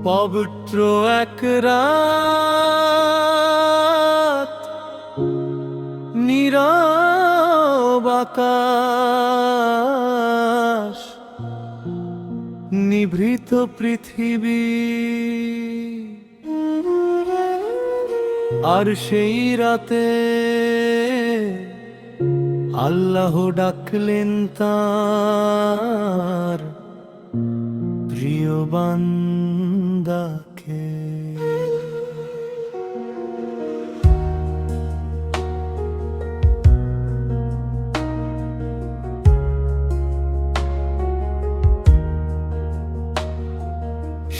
পবিত্র এক রাত, নীরব আকাশ, নিভৃত পৃথিবী, আর সেই রাতে আল্লাহ ডাকলেন তাঁর প্রিয় বান্দাকে।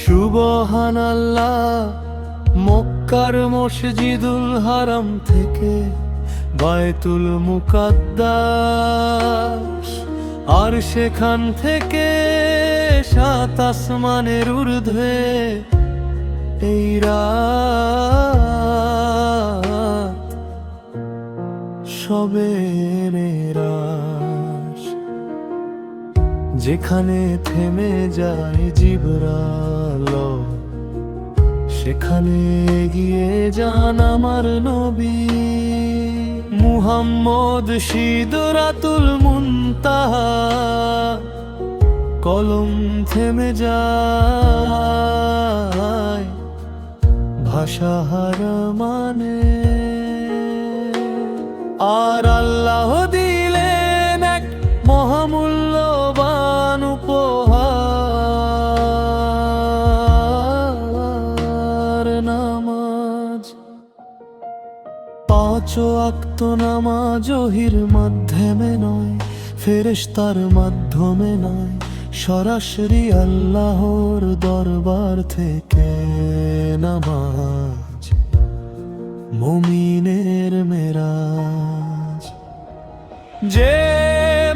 সুবহানাল্লাহ, মক্কার মসজিদুল হারাম থেকে বায়তুল মুকাদ্দাস, আর সেখান থেকে 7 আসমানের ঊর্ধ্বে এই রাত শবে মেরাজ, যেখানে থেমে যায় জিবরাইল, সেখানে এগিয়ে যান আমার নবী মুহাম্মদ। সিদরাতুল মুনতাহা, কলম থেমে যায় ভাষা হারামানে, আর আল্লাহ দিলেন এক মহামূল্যবান উপহার, নামাজ। 5 ওয়াক্ত নামাজ ওহীর মাধ্যমে নয়, ফেরেশতার মাধ্যমে নয়, সরাসরি আল্লাহর দরবার থেকে নামাজ, মুমিনের মেরাজ। যে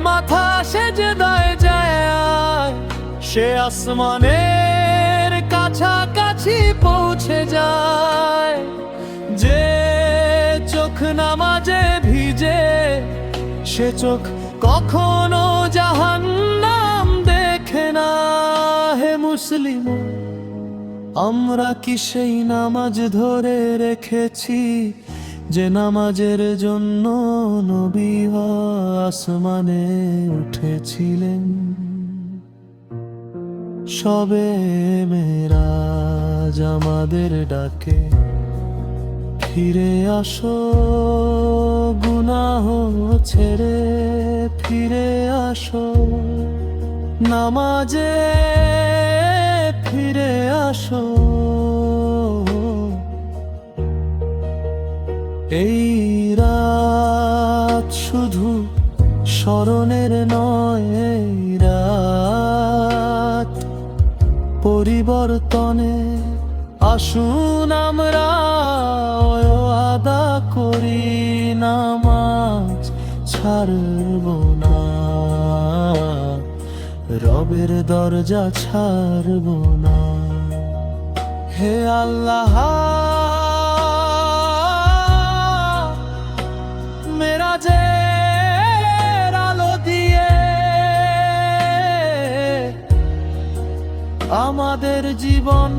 মাথা সেজদায় যায়, সে আসমানের কাছাকাছি পৌঁছে যায়। যে চোখ নামাজে ভিজে, সে চোখ কখনো জাহান্নাম দেখে না। হে মুসলিম, আমরা কি সেই নামাজ ধরে রেখেছি যে নামাজের জন্য নবী আসমানে উঠেছিলেন? শবে মেরাজ আমাদের ডাকে, ফিরে আসো গুনাহ ছেড়ে, ফিরে আসো নামাজে, ফিরে আসো। এই রাত শুধু স্মরণের নয়, এই রাত পরিবর্তনে। আসুন আমরা আদা করি, নামাজ ছাড়ব না, রবের দরজা ছাড়ব না। হে আল্লাহ, মেরাজের আলো দিয়ে আমাদের জীবন